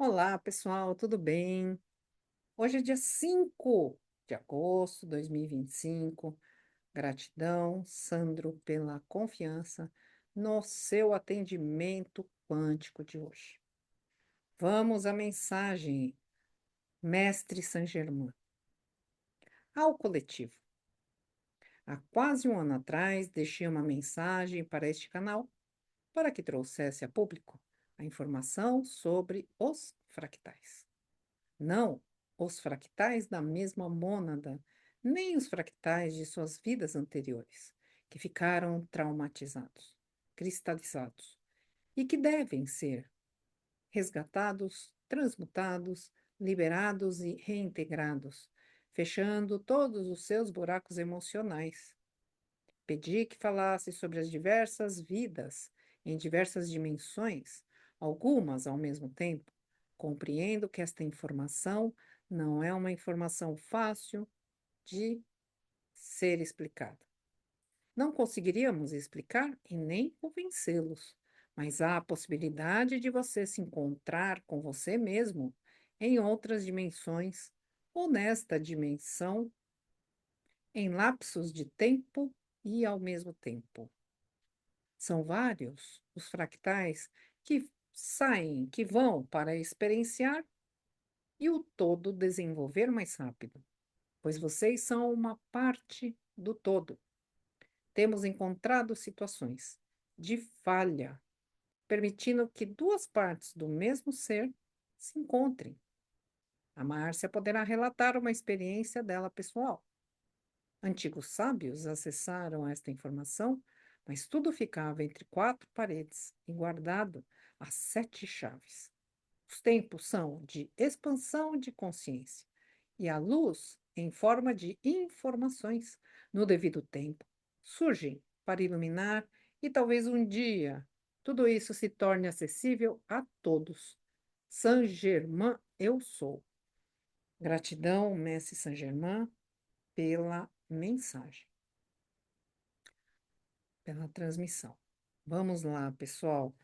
Olá, pessoal, tudo bem? Hoje é dia 5 de agosto de 2025. Gratidão, Sandro, pela confiança no seu atendimento quântico de hoje. Vamos à mensagem, Mestre Saint-Germain. Ao coletivo. Há quase um ano atrás, deixei uma mensagem para este canal para que trouxesse a público a informação sobre os fractais. Não os fractais da mesma mônada, nem os fractais de suas vidas anteriores, que ficaram traumatizados, cristalizados, e que devem ser resgatados, transmutados, liberados e reintegrados, fechando todos os seus buracos emocionais. Pedi que falasse sobre as diversas vidas, em diversas dimensões, algumas ao mesmo tempo. Compreendo que esta informação não é uma informação fácil de ser explicada. Não conseguiríamos explicar e nem convencê-los, mas há a possibilidade de você se encontrar com você mesmo em outras dimensões ou nesta dimensão, em lapsos de tempo e ao mesmo tempo. São vários os fractais que saem, que vão para experienciar e o todo desenvolver mais rápido, pois vocês são uma parte do todo. Temos encontrado situações de falha, permitindo que duas partes do mesmo ser se encontrem. A Márcia poderá relatar uma experiência dela pessoal. Antigos sábios acessaram esta informação, mas tudo ficava entre quatro paredes e guardado a sete chaves. Os tempos são de expansão de consciência e a luz, em forma de informações, no devido tempo, surgem para iluminar e talvez um dia tudo isso se torne acessível a todos. Saint-Germain, eu sou. Gratidão, Mestre Saint-Germain, pela mensagem, pela transmissão. Vamos lá, pessoal.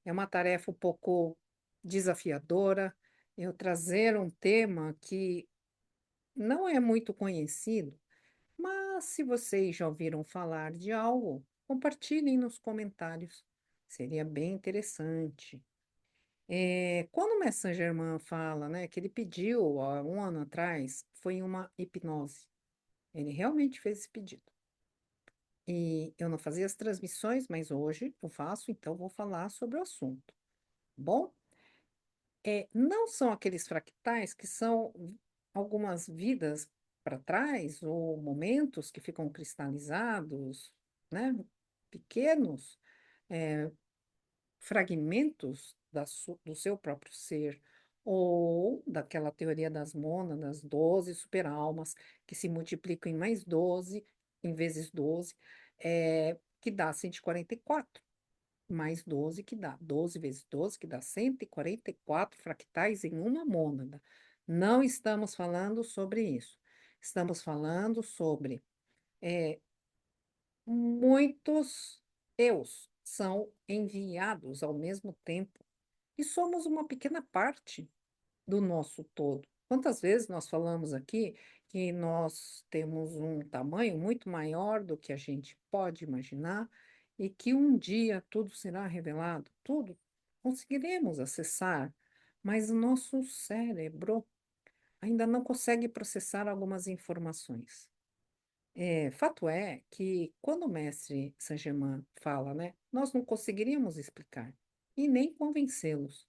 É uma tarefa um pouco desafiadora eu trazer um tema que não é muito conhecido, mas se vocês já ouviram falar de algo, compartilhem nos comentários. Seria bem interessante. Quando o Mestre Germain fala, né, que ele pediu há um ano atrás, foi em uma hipnose. Ele realmente fez esse pedido. E eu não fazia as transmissões, mas hoje eu faço, então vou falar sobre o assunto. Bom, não são aqueles fractais que são algumas vidas para trás ou momentos que ficam cristalizados, né? Pequenos fragmentos do seu próprio ser, ou daquela teoria das mônadas, 12 superalmas, que se multiplicam em mais 12 em vezes 12, que dá 144 mais 12 que dá 12 vezes 12 que dá 144 fractais em uma mônada. Não estamos falando sobre isso. Estamos falando sobre muitos eus são enviados ao mesmo tempo e somos uma pequena parte do nosso todo. Quantas vezes nós falamos aqui que nós temos um tamanho muito maior do que a gente pode imaginar e que um dia tudo será revelado, tudo conseguiremos acessar, mas o nosso cérebro ainda não consegue processar algumas informações. Fato é que quando o mestre Saint-Germain fala, né, nós não conseguiríamos explicar e nem convencê-los.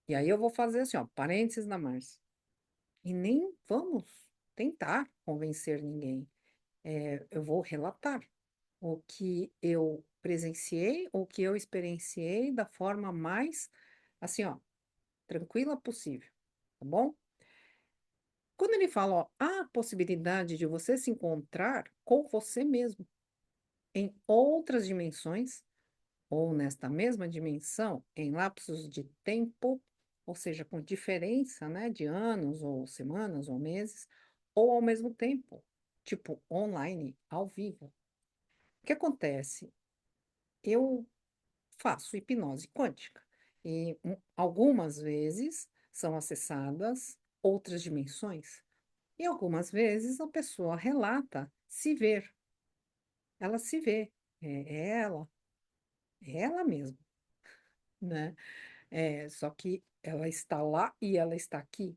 E aí eu vou fazer assim, ó, parênteses na Márcia. E nem vamos tentar convencer ninguém. Eu vou relatar o que eu presenciei, o que eu experienciei da forma mais, assim, ó, tranquila possível, tá bom? Quando ele fala, ó, há a possibilidade de você se encontrar com você mesmo em outras dimensões, ou nesta mesma dimensão, em lapsos de tempo, ou seja, com diferença, né, de anos, ou semanas, ou meses, ou ao mesmo tempo, tipo online, ao vivo. O que acontece? Eu faço hipnose quântica. E algumas vezes são acessadas outras dimensões. E algumas vezes a pessoa relata se ver. Ela se vê. É ela mesma, né? Só que ela está lá e ela está aqui,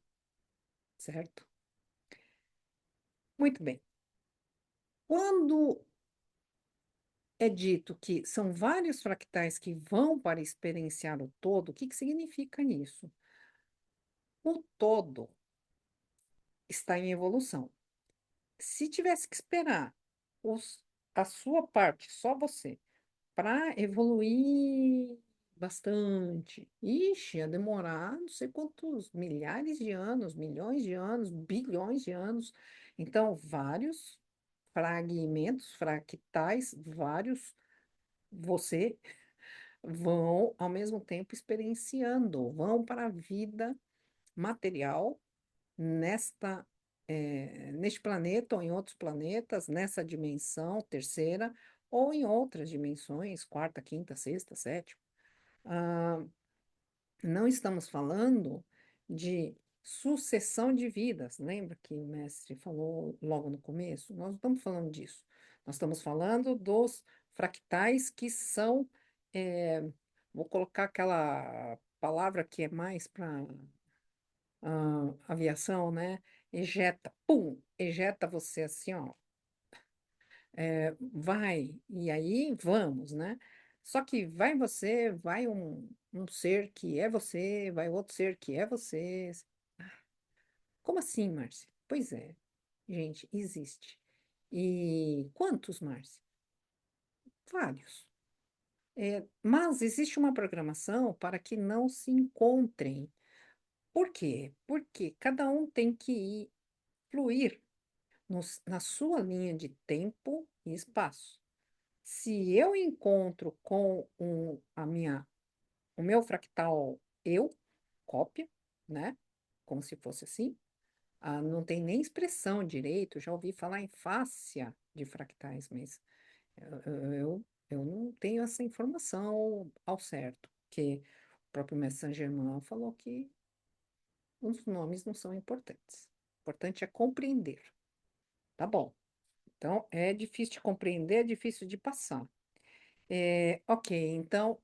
certo? Muito bem. Quando é dito que são vários fractais que vão para experienciar o todo, o que que significa isso? O todo está em evolução. Se tivesse que esperar os, a sua parte, só você, para evoluir bastante, ixi, ia demorar não sei quantos milhares de anos, milhões de anos, bilhões de anos. Então, vários fragmentos, fractais, vários você vão ao mesmo tempo experienciando, vão para a vida material neste planeta ou em outros planetas, nessa dimensão terceira, ou em outras dimensões, quarta, quinta, sexta, sétima. Ah, não estamos falando de sucessão de vidas. Lembra que o mestre falou logo no começo? Nós não estamos falando disso. Nós estamos falando dos fractais que são, eh, vou colocar aquela palavra que é mais para aviação, né? Ejeta, pum, ejeta você assim, ó, vai, e aí vamos, né? Só que vai você, vai um ser que é você, vai outro ser que é você. Como assim, Márcia? Pois é, gente, existe. E quantos, Márcia? Vários. Mas existe uma programação para que não se encontrem. Por quê? Porque cada um tem que ir fluir na sua linha de tempo e espaço. Se eu encontro com o meu fractal eu, cópia, né? Como se fosse assim, não tem nem expressão direito. Já ouvi falar em fáscia de fractais, mas eu não tenho essa informação ao certo, porque o próprio Mestre Saint-Germain falou que os nomes não são importantes. O importante é compreender. Tá bom. Então, é difícil de compreender, é difícil de passar. Ok, então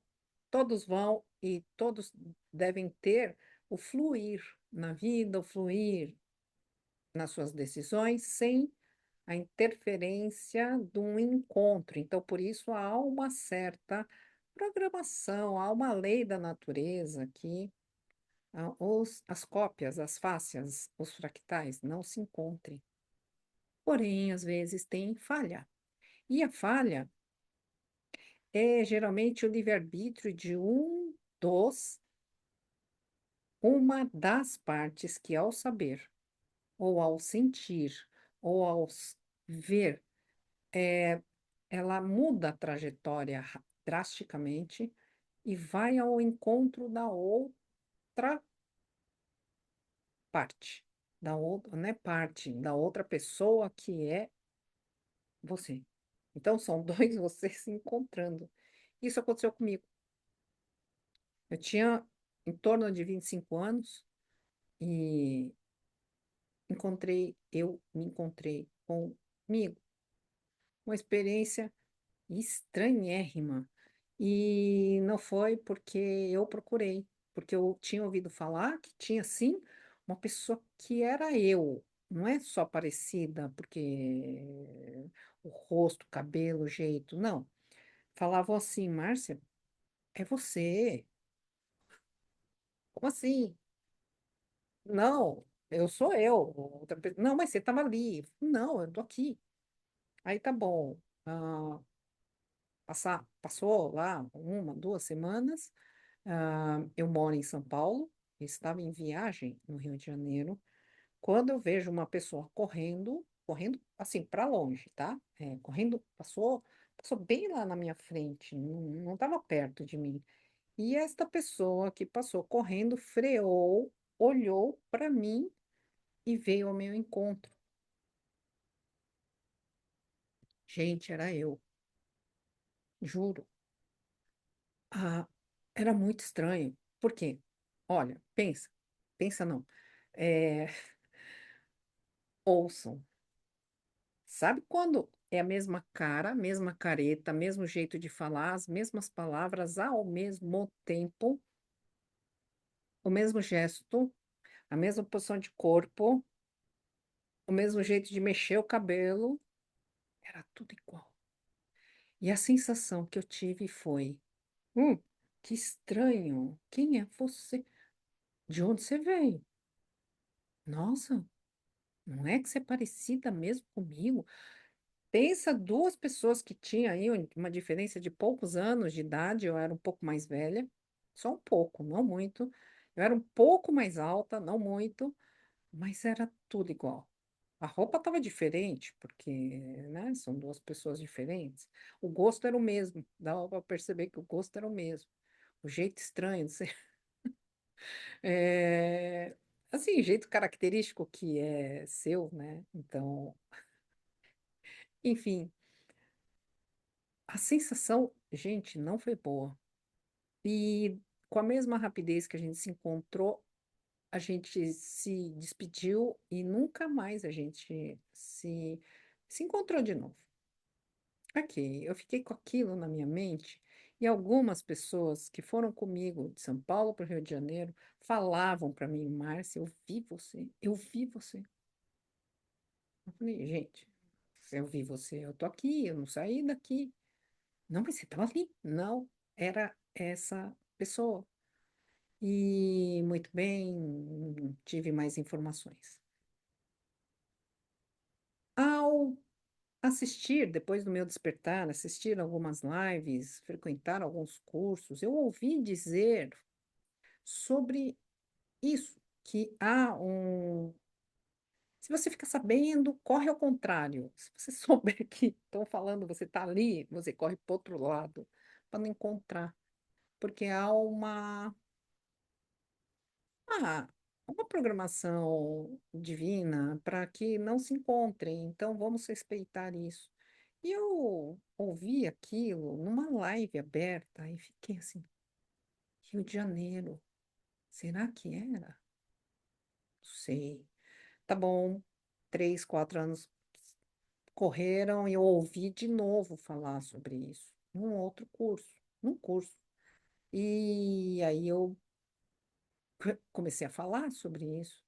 todos vão e todos devem ter o fluir na vida, o fluir nas suas decisões, sem a interferência de um encontro. Então, por isso, há uma certa programação, há uma lei da natureza que as cópias, as fácias, os fractais não se encontrem. Porém, às vezes tem falha. E a falha é geralmente o livre-arbítrio de uma das partes que, ao saber, ou ao sentir, ou ao ver, ela muda a trajetória drasticamente e vai ao encontro da outra parte, da outra, não é parte, da outra pessoa que é você. Então, são dois vocês se encontrando. Isso aconteceu comigo. Eu tinha em torno de 25 anos e eu me encontrei comigo. Uma experiência estranhérrima. E não foi porque eu procurei, porque eu tinha ouvido falar que tinha sim uma pessoa que era eu. Não é só parecida, porque o rosto, o cabelo, o jeito, não. Falavam assim, Márcia, é você. Como assim? Não, eu sou eu. Não, mas você estava ali. Não, eu tô aqui. Aí tá bom. Passou lá uma, 2 semanas. Eu moro em São Paulo, estava em viagem no Rio de Janeiro, quando eu vejo uma pessoa correndo, correndo assim para longe, tá? Correndo, passou bem lá na minha frente, não estava perto de mim. E esta pessoa que passou correndo freou, olhou para mim e veio ao meu encontro. Gente, era eu, juro. Ah, era muito estranho. Por quê? Olha, pensa, pensa não. É, ouçam. Sabe quando é a mesma cara, mesma careta, mesmo jeito de falar, as mesmas palavras ao mesmo tempo, o mesmo gesto, a mesma posição de corpo, o mesmo jeito de mexer o cabelo, era tudo igual. E a sensação que eu tive foi: hum, que estranho, quem é você? De onde você veio? Nossa, não é que você é parecida mesmo comigo? Pensa duas pessoas que tinham aí uma diferença de poucos anos de idade, eu era um pouco mais velha, só um pouco, não muito. Eu era um pouco mais alta, não muito, mas era tudo igual. A roupa estava diferente, porque, né, são duas pessoas diferentes. O gosto era o mesmo, dava para perceber que o gosto era o mesmo. O jeito estranho de ser, é, assim, jeito característico que é seu, né? Então, enfim, a sensação, gente, não foi boa. E com a mesma rapidez que a gente se encontrou, a gente se despediu e nunca mais a gente se encontrou de novo. Ok, eu fiquei com aquilo na minha mente e algumas pessoas que foram comigo de São Paulo para o Rio de Janeiro falavam para mim: Márcia, eu vi você, eu vi você. Eu falei: gente, se eu vi você, eu tô aqui, eu não saí daqui. Não, mas você estava ali. Não, era essa pessoa. E muito bem, tive mais informações. Ao assistir, depois do meu despertar, assistir algumas lives, frequentar alguns cursos, eu ouvi dizer sobre isso, que há um. Se você fica sabendo, corre ao contrário. Se você souber que estão falando, você está ali, você corre para o outro lado, para não encontrar. Porque há uma programação divina para que não se encontrem, então vamos respeitar isso. E eu ouvi aquilo numa live aberta e fiquei assim, Rio de Janeiro, será que era? Não sei. Tá bom, 3, 4 anos correram e eu ouvi de novo falar sobre isso, num outro curso, num curso. E aí eu comecei a falar sobre isso.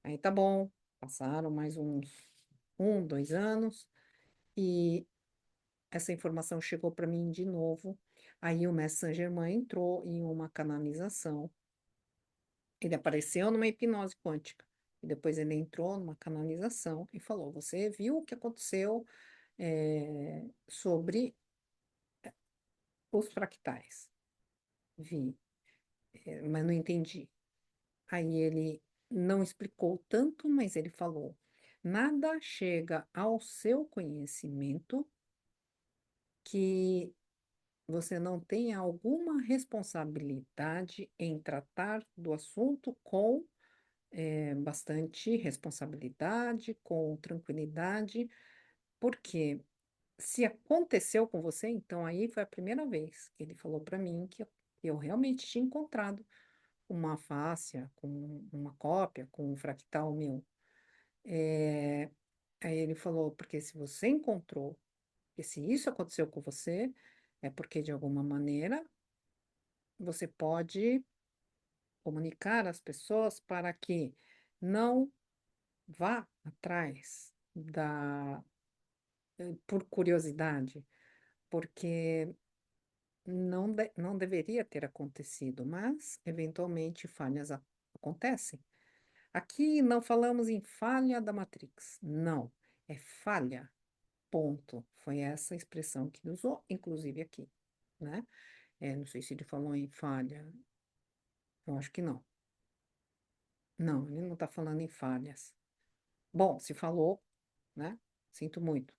Aí tá bom, passaram mais uns 1, 2 anos e essa informação chegou para mim de novo. Aí o Mestre Saint-Germain entrou em uma canalização. Ele apareceu numa hipnose quântica. E depois ele entrou numa canalização e falou: Você viu o que aconteceu sobre os fractais? Vi, mas não entendi. Aí ele não explicou tanto, mas ele falou: Nada chega ao seu conhecimento que você não tenha alguma responsabilidade em tratar do assunto com bastante responsabilidade, com tranquilidade, porque se aconteceu com você, então aí foi a primeira vez que ele falou para mim que eu realmente tinha encontrado uma fáscia com uma cópia, com um fractal meu. É, aí ele falou, porque se você encontrou, que se isso aconteceu com você, é porque de alguma maneira você pode comunicar às pessoas para que não vá atrás por curiosidade, porque não deveria ter acontecido, mas eventualmente acontecem. Aqui não falamos em falha da Matrix, não, é falha, ponto. Foi essa expressão que ele usou, inclusive aqui, né? Não sei se ele falou em falha, eu acho que não. Não, ele não está falando em falhas. Bom, se falou, né? Sinto muito.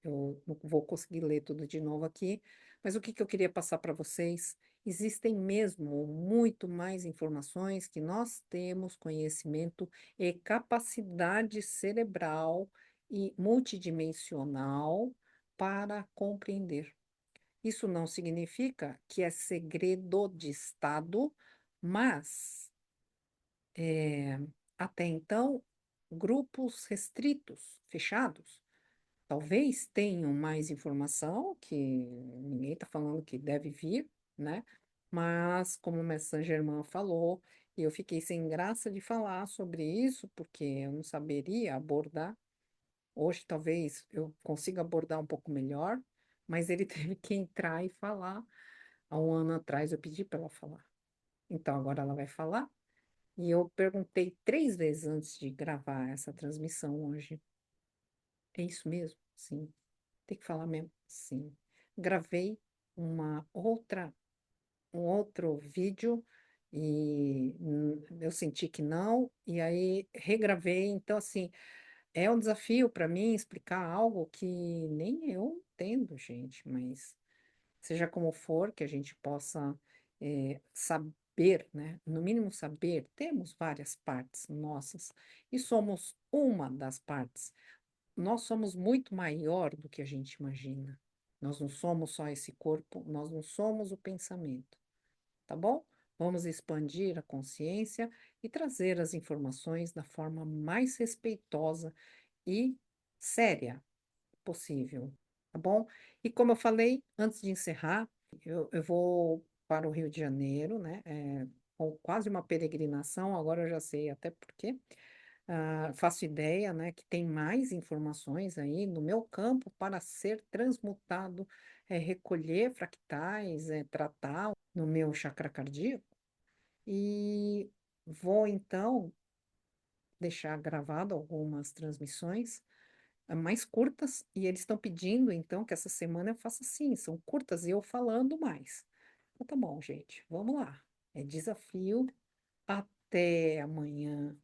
Eu não vou conseguir ler tudo de novo aqui, mas o que que eu queria passar para vocês? Existem mesmo muito mais informações que nós temos conhecimento e capacidade cerebral e multidimensional para compreender. Isso não significa que é segredo de Estado, mas é, até então, grupos restritos, fechados, talvez tenham mais informação, que ninguém está falando que deve vir, né? Mas, como o Mestre Germain falou, e eu fiquei sem graça de falar sobre isso, porque eu não saberia abordar. Hoje, talvez eu consiga abordar um pouco melhor, mas ele teve que entrar e falar. Há um ano atrás eu pedi para ela falar. Então, agora ela vai falar. E eu perguntei 3 vezes antes de gravar essa transmissão hoje. É isso mesmo? Sim. Tem que falar mesmo? Sim. Gravei uma outra, um outro vídeo e eu senti que não, e aí regravei. Então, assim, é um desafio para mim explicar algo que nem eu entendo, gente, mas seja como for, que a gente possa saber, né? No mínimo saber, temos várias partes nossas e somos uma das partes. Nós somos muito maior do que a gente imagina. Nós não somos só esse corpo, nós não somos o pensamento, tá bom? Vamos expandir a consciência e trazer as informações da forma mais respeitosa e séria possível, tá bom? E como eu falei, antes de encerrar, eu vou para o Rio de Janeiro, né? Com quase uma peregrinação, agora eu já sei até por quê. Faço ideia, né, que tem mais informações aí no meu campo para ser transmutado, recolher fractais, tratar no meu chakra cardíaco. E vou então deixar gravado algumas transmissões mais curtas, e eles estão pedindo, então, que essa semana eu faça assim, são curtas e eu falando mais. Então, tá bom, gente, vamos lá. É desafio. Até amanhã.